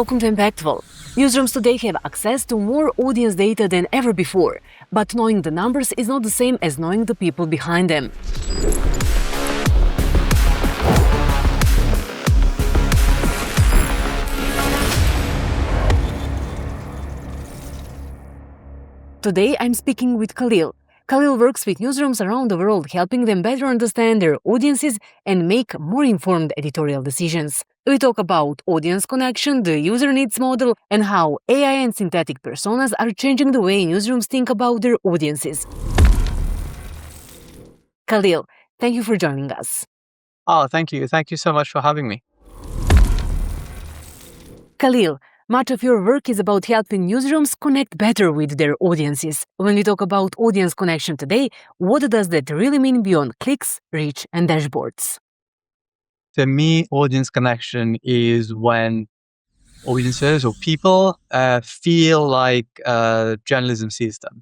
welcome to AImpactful. Newsrooms today have access to more audience data than ever before, but knowing the numbers is not the same as knowing the people behind them. Today I'm speaking with Khalil. Khalil works with newsrooms around the world, helping them better understand their audiences and make more informed editorial decisions. We talk about audience connection, the user needs model, and how AI and synthetic personas are changing the way newsrooms think about their audiences. Khalil, thank you for joining us. Oh, thank you. Thank you so much for having me. Khalil, much of your work is about helping newsrooms connect better with their audiences. When we talk about audience connection today, what does that really mean beyond clicks, reach, and dashboards? To me, audience connection is when audiences or people feel like journalism sees them.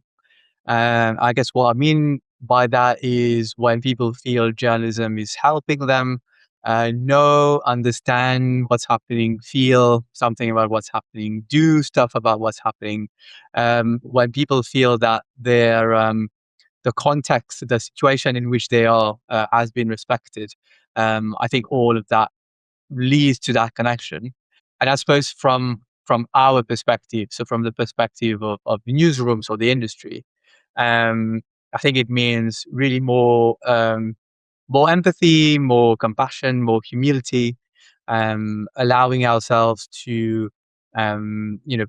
And I guess what I mean by that is when people feel journalism is helping them know, understand what's happening, feel something about what's happening, do stuff about what's happening. When people feel that the context, the situation in which they are has been respected. I think all of that leads to that connection. And I suppose from our perspective, so from the perspective of the newsrooms or the industry, I think it means really more empathy, more compassion, more humility, allowing ourselves to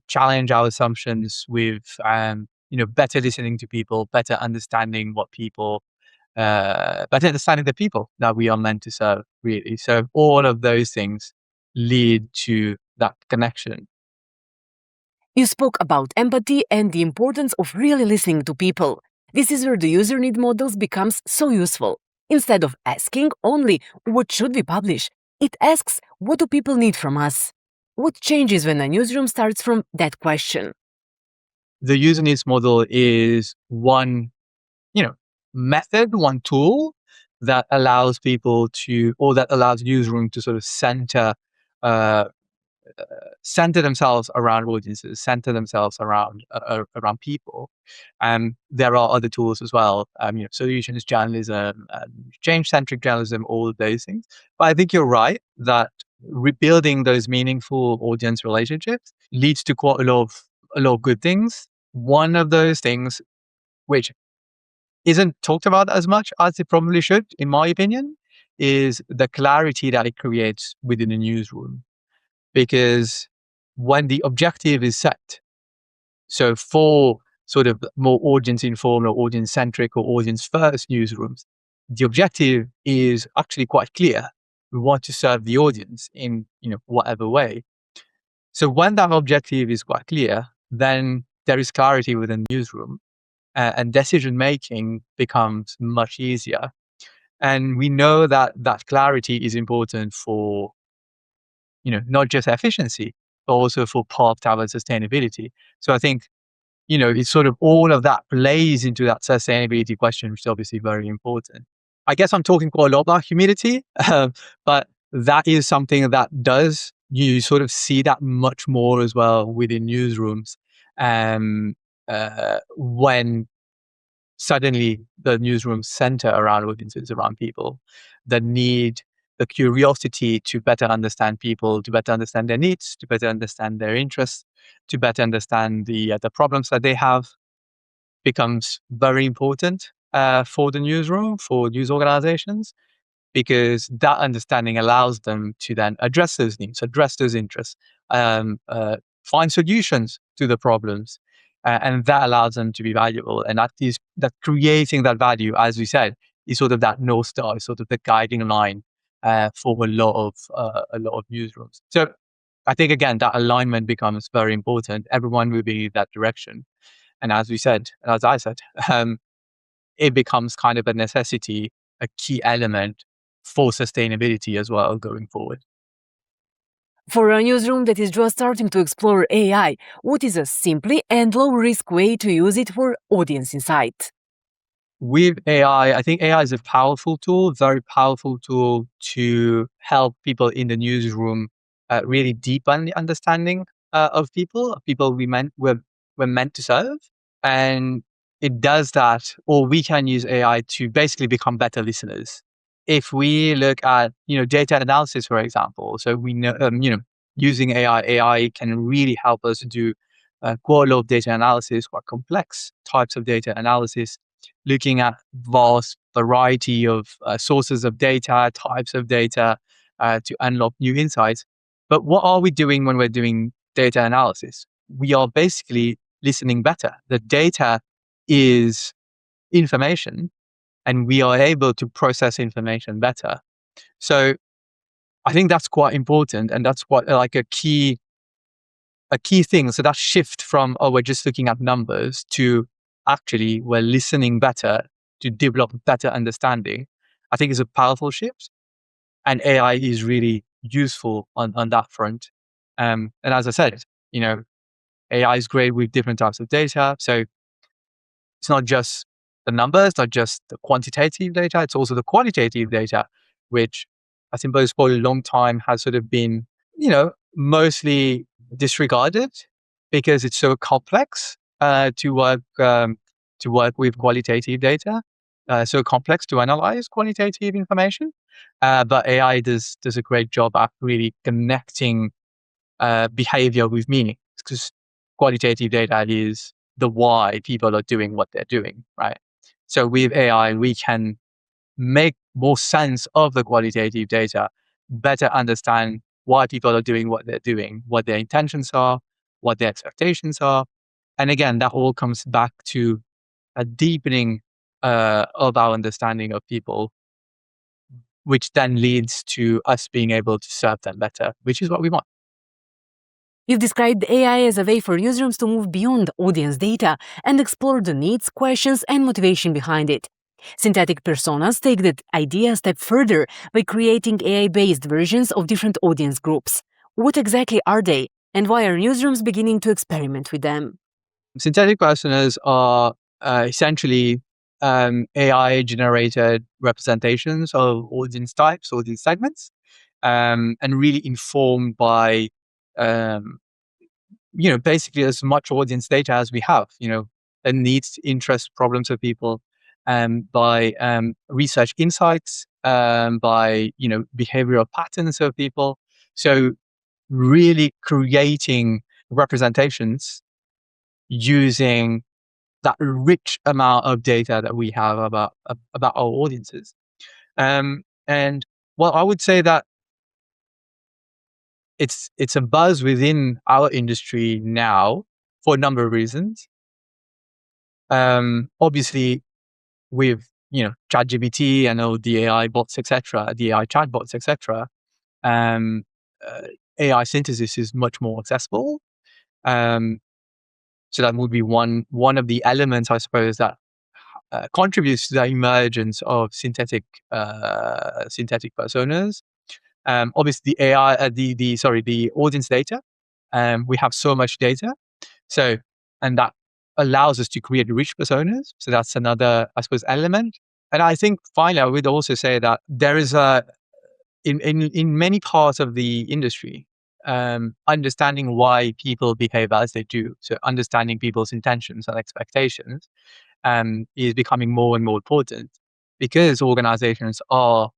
challenge our assumptions with better listening to people, better understanding what people, better understanding the people that we are meant to serve, really. So all of those things lead to that connection. You spoke about empathy and the importance of really listening to people. This is where the user need models becomes so useful. Instead of asking only what should we publish, it asks what do people need from us. What changes when a newsroom starts from that question? The user needs model is one, method, one tool that allows people to, or that allows newsroom to sort of uh, center themselves around audiences, center themselves around people. And there are other tools as well, solutions journalism, change-centric journalism, all of those things. But I think you're right that rebuilding those meaningful audience relationships leads to quite a lot of good things. One of those things, which isn't talked about as much as it probably should, in my opinion, is the clarity that it creates within a newsroom. Because when the objective is set, so for sort of more audience informed or audience centric or audience first newsrooms, the objective is actually quite clear. We want to serve the audience in whatever way. So when that objective is quite clear, then there is clarity within the newsroom, and decision making becomes much easier. And we know that that clarity is important for not just efficiency, but also for path towards sustainability. So I think, it's sort of all of that plays into that sustainability question, which is obviously very important. I guess I'm talking quite a lot about humility, but that is something that you sort of see that much more as well within newsrooms. When suddenly the newsrooms center around audiences, around people, the need, the curiosity to better understand people, to better understand their needs, to better understand their interests, to better understand the problems that they have becomes very important for the newsroom, for news organizations, because that understanding allows them to then address those needs, address those interests, find solutions to the problems. And that allows them to be valuable. And that creating that value, as we said, is sort of that North Star, is sort of the guiding line for a lot of newsrooms. So I think, again, that alignment becomes very important. Everyone moving in that direction. And as I said, it becomes kind of a necessity, a key element for sustainability as well going forward. For a newsroom that is just starting to explore AI, what is a simply and low-risk way to use it for audience insight? With AI, I think AI is a powerful tool, very powerful tool to help people in the newsroom really deep understanding of people we're meant to serve. And it does that, or we can use AI to basically become better listeners. If we look at, data analysis, for example, so we know, using AI can really help us do quite a lot of data analysis, quite complex types of data analysis, looking at vast variety of sources of data, types of data, to unlock new insights. But what are we doing when we're doing data analysis? We are basically listening better. The data is information, and we are able to process information better. So I think that's quite important, and that's quite like a key thing. So that shift from, oh, we're just looking at numbers, to actually we're listening better to develop better understanding, I think is a powerful shift. And AI is really useful on that front. And as I said, AI is great with different types of data. So it's not just the numbers, not just the quantitative data, it's also the qualitative data, which I suppose for a long time has sort of been, mostly disregarded because it's so complex to work with qualitative data, so complex to analyze qualitative information. But AI does a great job at really connecting behavior with meaning, because qualitative data is the why people are doing what they're doing, right? So with AI, we can make more sense of the qualitative data, better understand why people are doing what they're doing, what their intentions are, what their expectations are. And again, that all comes back to a deepening of our understanding of people, which then leads to us being able to serve them better, which is what we want. You've described AI as a way for newsrooms to move beyond audience data and explore the needs, questions, and motivation behind it. Synthetic personas take that idea a step further by creating AI-based versions of different audience groups. What exactly are they, and why are newsrooms beginning to experiment with them? Synthetic personas are essentially AI-generated representations of audience types, audience segments, and really informed by um, basically as much audience data as we have, the needs, interest, problems of people, by research insights, by, behavioral patterns of people. So really creating representations using that rich amount of data that we have about our audiences. And well, I would say that it's a buzz within our industry now for a number of reasons. Obviously, with ChatGPT and all the AI bots, etc., the AI chatbots, etc., um, uh, AI synthesis is much more accessible. Um, so that would be one of the elements, I suppose, that contributes to the emergence of synthetic personas. Obviously, the AI, the audience data. We have so much data, so and that allows us to create rich personas. So that's another, I suppose, element. And I think finally, I would also say that there is a in many parts of the industry, understanding why people behave as they do. So understanding people's intentions and expectations is becoming more and more important, because organizations are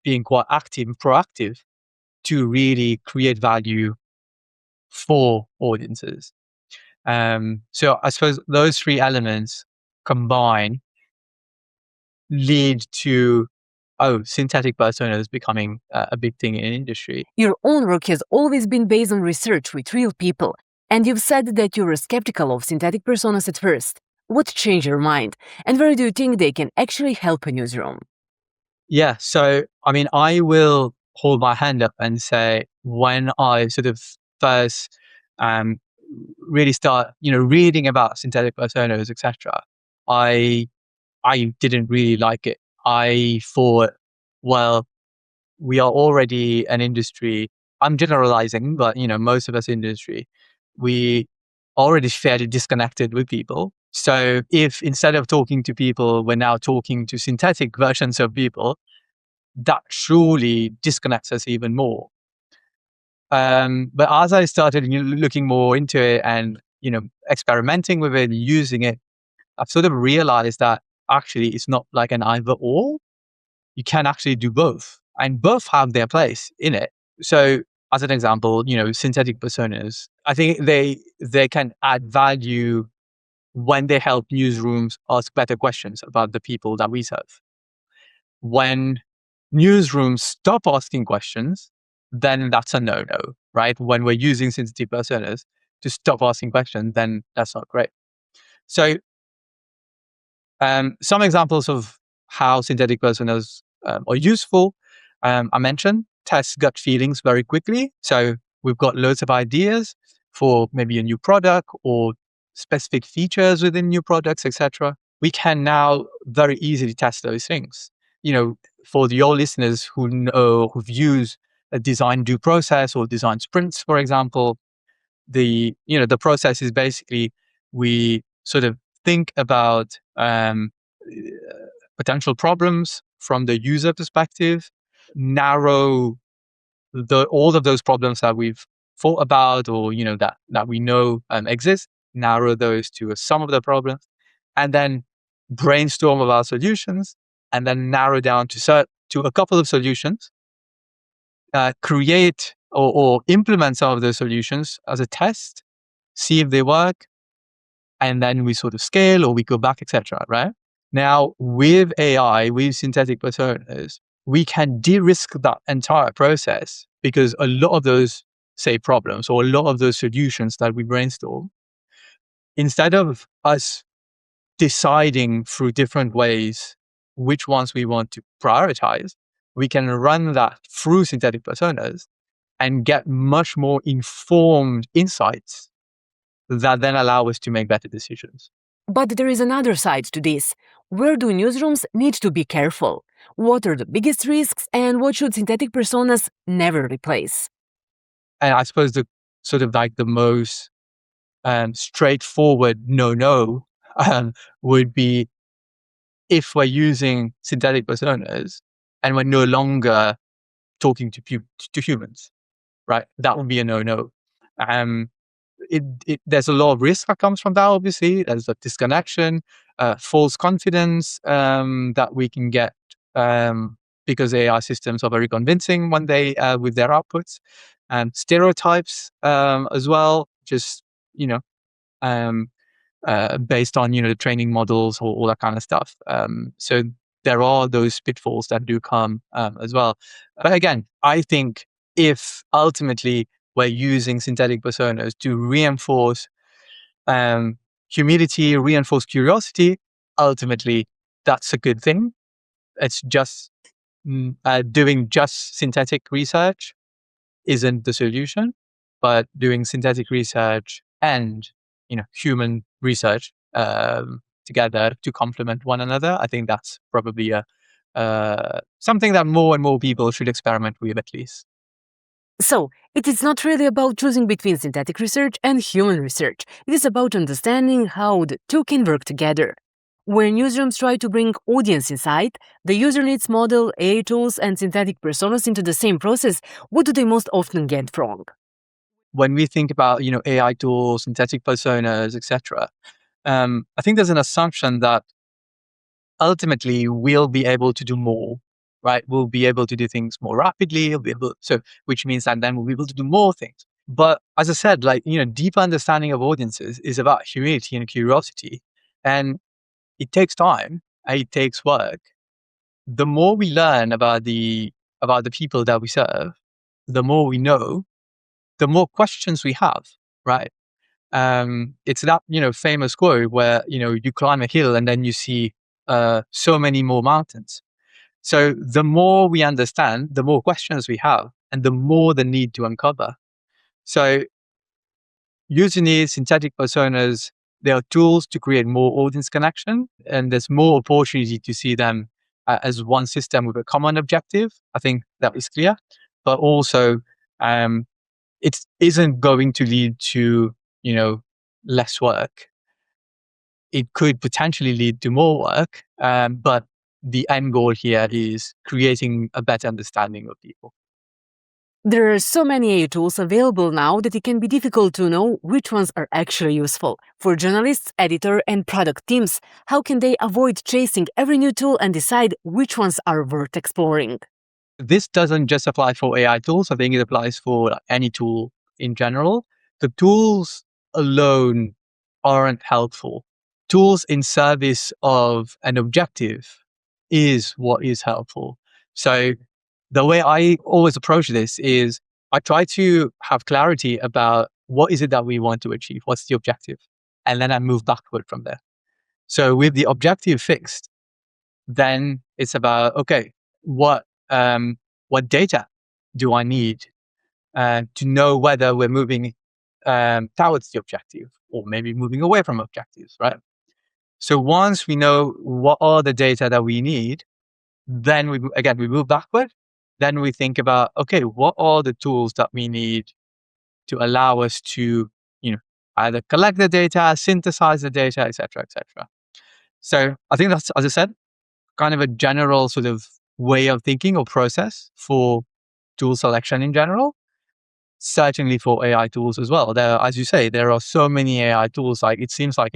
being quite active and proactive to really create value for audiences. So I suppose those three elements combined lead to synthetic personas becoming a big thing in industry. Your own work has always been based on research with real people, and you've said that you were skeptical of synthetic personas at first. What changed your mind, and where do you think they can actually help a newsroom? Yeah, so I mean, I will hold my hand up and say, when I sort of first um, really start, reading about synthetic personas, etc., I I didn't really like it. I thought, well, we are already an industry. I'm generalizing, but most of us industry, we already fairly disconnected with people. So if instead of talking to people, we're now talking to synthetic versions of people, that surely disconnects us even more. But as I started looking more into it and, experimenting with it, using it, I've sort of realized that actually it's not like an either or. You can actually do both, and both have their place in it. So as an example, synthetic personas, I think they can add value when they help newsrooms ask better questions about the people that we serve. When newsrooms stop asking questions, then that's a no-no, right? When we're using sensitive personas to stop asking questions, then that's not great. So some examples of how synthetic personas are useful. I mentioned test gut feelings very quickly. So we've got loads of ideas for maybe a new product or specific features within new products, etc. We can now very easily test those things. For the old listeners who've used a design due process or design sprints, for example, the process is basically we sort of think about potential problems from the user perspective, narrow all of those problems that we've thought about or that we know exist, narrow those to a sum of the problems, and then brainstorm about solutions, and then narrow down to a couple of solutions, create or implement some of those solutions as a test, see if they work, and then we sort of scale or we go back, etc. Right? Now, with AI, with synthetic personas, we can de-risk that entire process because a lot of those, say, problems or a lot of those solutions that we brainstorm, instead of us deciding through different ways which ones we want to prioritize, we can run that through synthetic personas and get much more informed insights that then allow us to make better decisions. But there is another side to this. Where do newsrooms need to be careful? What are the biggest risks and what should synthetic personas never replace? And I suppose the sort of like the most straightforward no would be if we're using synthetic personas and we're no longer talking to humans, right? That would be a no. Um, there's a lot of risk that comes from that. Obviously, there's a disconnection, false confidence that we can get because AI systems are very convincing when they with their outputs, and stereotypes as well. Just you know, um, based on the training models or all that kind of stuff. So there are those pitfalls that do come as well. But again, I think if ultimately we're using synthetic personas to reinforce humility, reinforce curiosity, ultimately that's a good thing. It's just doing just synthetic research isn't the solution, but doing synthetic research and human research together to complement one another, I think that's probably a something that more and more people should experiment with at least. So, it is not really about choosing between synthetic research and human research. It is about understanding how the two can work together. Where newsrooms try to bring audience insight, the user needs model, AI tools, and synthetic personas into the same process. What do they most often get wrong? When we think about AI tools, synthetic personas, etc., I think there's an assumption that ultimately we'll be able to do more, right? We'll be able to do things more rapidly. We'll be able, so which means that then we'll be able to do more things. But as I said, deep understanding of audiences is about humility and curiosity, and it takes time and it takes work. The more we learn about the people that we serve, the more we know, the more questions we have, right? It's that famous quote where you climb a hill and then you see so many more mountains. So the more we understand, the more questions we have, and the more the need to uncover. So using these synthetic personas, they are tools to create more audience connection, and there's more opportunity to see them as one system with a common objective. I think that is clear, but also it isn't going to lead to less work. It could potentially lead to more work, but the end goal here is creating a better understanding of people. There are so many AI tools available now that it can be difficult to know which ones are actually useful. For journalists, editor, and product teams, how can they avoid chasing every new tool and decide which ones are worth exploring? This doesn't just apply for AI tools. I think it applies for any tool in general. The tools alone aren't helpful. Tools in service of an objective is what is helpful. So the way I always approach this is I try to have clarity about what is it that we want to achieve? What's the objective? And then I move backward from there. So with the objective fixed, then it's about, okay, what what data do I need to know whether we're moving towards the objective or maybe moving away from objectives, right? So once we know what are the data that we need, then we move backward. Then we think about, okay, what are the tools that we need to allow us to, either collect the data, synthesize the data, etc., etc. So I think that's, as I said, kind of a general sort of way of thinking or process for tool selection in general. Certainly for AI tools as well. There, as you say, there are so many AI tools. Like it seems like,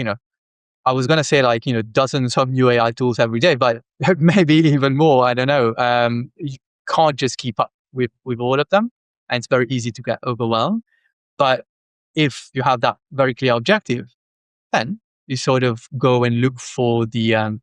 I was gonna say like, dozens of new AI tools every day, but maybe even more. I don't know. You can't just keep up with all of them, and it's very easy to get overwhelmed. But if you have that very clear objective, then you sort of go and look for the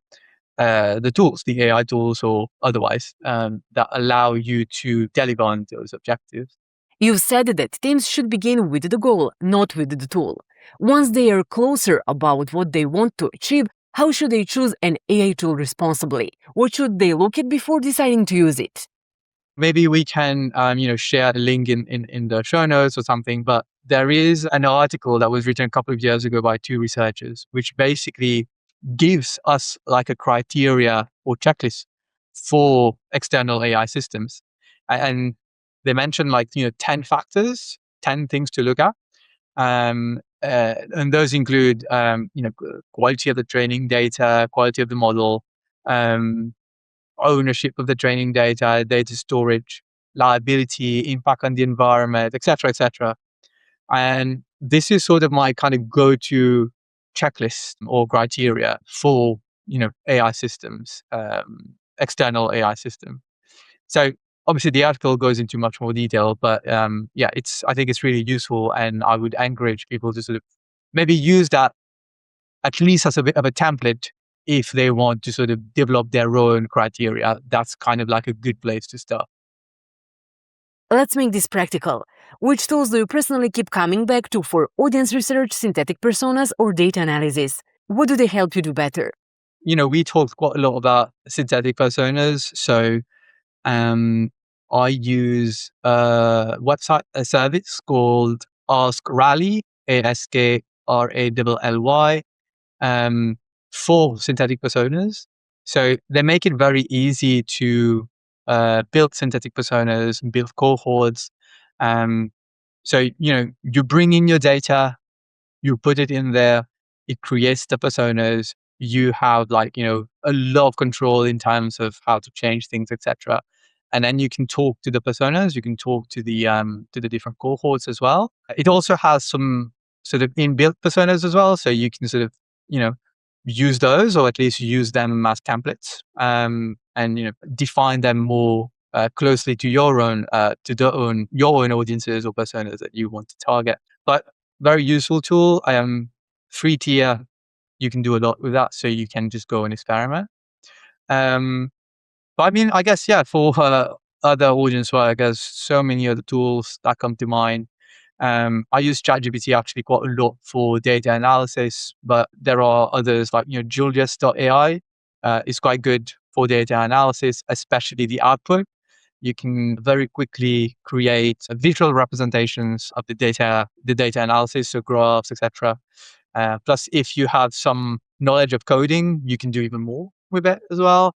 tools, the AI tools or otherwise, that allow you to deliver on those objectives. You've said that teams should begin with the goal, not with the tool. Once they are closer about what they want to achieve, how should they choose an AI tool responsibly? What should they look at before deciding to use it? Maybe we can, share a link in the show notes or something. But there is an article that was written a couple of years ago by two researchers, which basically gives us like a criteria or checklist for external AI systems, and they mentioned like 10 factors, 10 things to look at, and those include quality of the training data, quality of the model, um, ownership of the training data, data storage, liability, impact on the environment, etc., etc. And this is sort of my kind of go-to checklist or criteria for AI systems, external AI system. So obviously the article goes into much more detail, but yeah, I think it's really useful, and I would encourage people to sort of maybe use that at least as a bit of a template if they want to sort of develop their own criteria. That's kind of like a good place to start. Let's make this practical. Which tools do you personally keep coming back to for audience research, synthetic personas, or data analysis? What do they help you do better? We talked quite a lot about synthetic personas. So I use a service called AskRally, AskRally, for synthetic personas. So they make it very easy to build synthetic personas, build cohorts. Um, so, you bring in your data, you put it in there, it creates the personas. You have like, a lot of control in terms of how to change things, etc. And then you can talk to the personas, you can talk to the different cohorts as well. It also has some sort of inbuilt personas as well. So you can sort of, you know, use those, or at least use them as templates, and define them more closely to your own audiences or personas that you want to target. But very useful tool. Free tier, you can do a lot with that, so you can just go and experiment. Um, but I mean, I guess, yeah, for other audience work, there's so many other tools that come to mind. I use ChatGPT actually quite a lot for data analysis, but there are others like, Julius.ai is quite good for data analysis, especially the output. You can very quickly create visual representations of the data analysis, so graphs, etc. Plus, if you have some knowledge of coding, you can do even more with it as well.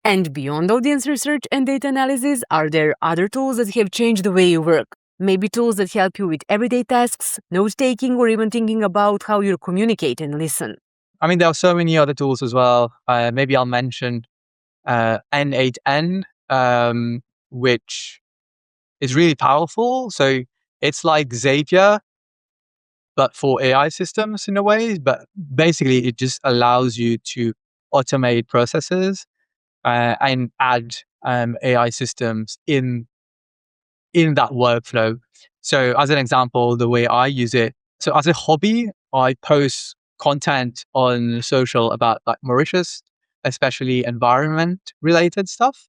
And beyond audience research and data analysis, are there other tools that have changed the way you work? Maybe tools that help you with everyday tasks, note taking, or even thinking about how you communicate and listen. I mean, there are so many other tools as well. Maybe I'll mention N8N, which is really powerful. So it's like Zapier, but for AI systems in a way. But basically, it just allows you to automate processes and add AI systems in that workflow. So, as an example, the way I use it. So, as a hobby, I post content on social about like Mauritius, especially environment related stuff.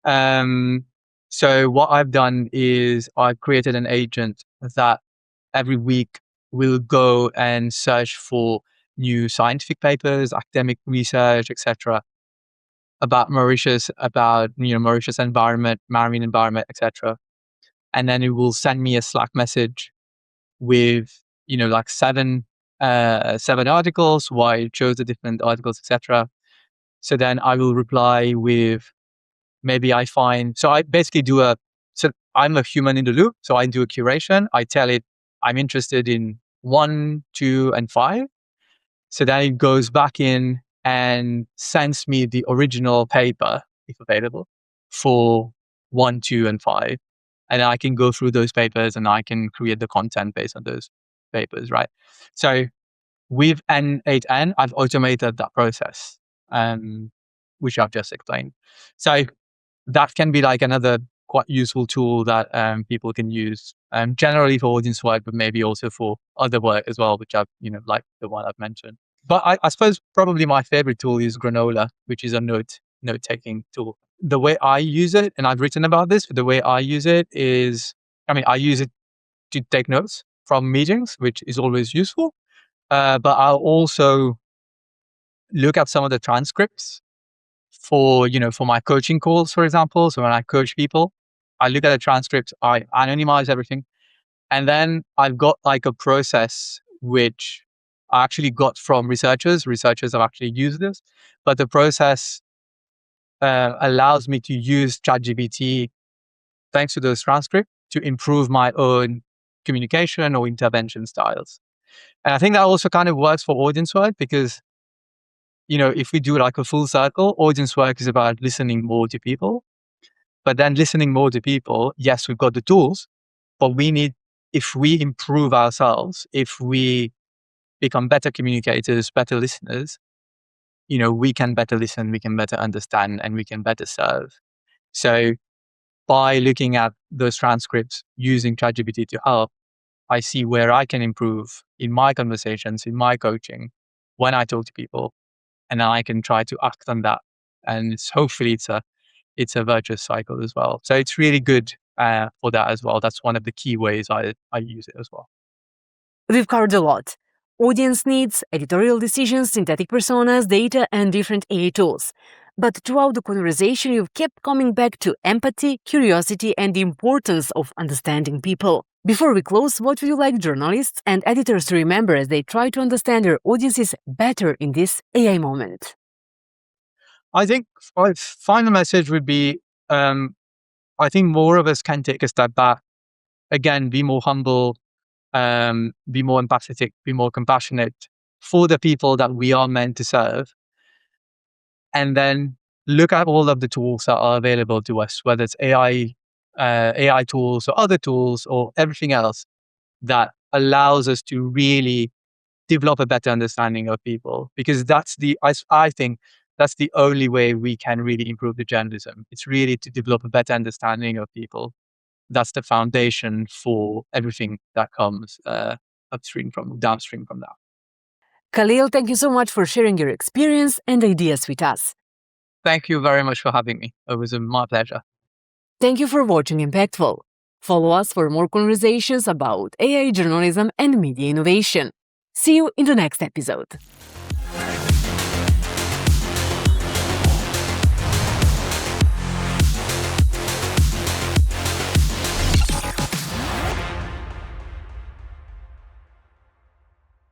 Um, so, what I've done is I've created an agent that every week will go and search for new scientific papers, academic research, etc., about Mauritius, about Mauritius environment, marine environment, etc. And then it will send me a Slack message with like seven articles, why it chose the different articles, etc. So then I will reply with maybe I find so I basically do a so I'm a human in the loop, so I do a curation. I tell it I'm interested in 1, 2, and 5. So then it goes back in and sends me the original paper, if available, for 1, 2, and 5. And I can go through those papers and I can create the content based on those papers, right? So with N8N, I've automated that process, which I've just explained. So that can be like another quite useful tool that people can use, generally for audience work, but maybe also for other work as well, which I've, like the one I've mentioned. But I suppose probably my favorite tool is Granola, which is a note-taking tool. The way I use it, and I've written about this, but the way I use it is, I use it to take notes from meetings, which is always useful. But I'll also look at some of the transcripts for my coaching calls, for example. So when I coach people, I look at the transcripts, I anonymize everything. And then I've got like a process which I actually got from researchers. Researchers have actually used this, but the process allows me to use ChatGPT, thanks to those transcripts, to improve my own communication or intervention styles. And I think that also kind of works for audience work because, if we do like a full circle, audience work is about listening more to people. But then listening more to people, yes, we've got the tools, but if we improve ourselves, if we become better communicators, better listeners, we can better listen, we can better understand, and we can better serve. So by looking at those transcripts using ChatGPT to help, I see where I can improve in my conversations, in my coaching, when I talk to people, and then I can try to act on that. And hopefully it's a virtuous cycle as well. So it's really good for that as well. That's one of the key ways I use it as well. We've covered a lot: audience needs, editorial decisions, synthetic personas, data, and different AI tools. But throughout the conversation, you've kept coming back to empathy, curiosity, and the importance of understanding people. Before we close, what would you like journalists and editors to remember as they try to understand their audiences better in this AI moment? I think my final message would be I think more of us can take a step back. Again, be more humble, be more empathetic, be more compassionate for the people that we are meant to serve. And then look at all of the tools that are available to us, whether it's AI tools or other tools or everything else that allows us to really develop a better understanding of people. Because I think that's the only way we can really improve the journalism. It's really to develop a better understanding of people. That's the foundation for everything that comes downstream from that. Khalil, thank you so much for sharing your experience and ideas with us. Thank you very much for having me. It was my pleasure. Thank you for watching Impactful. Follow us for more conversations about AI journalism and media innovation. See you in the next episode.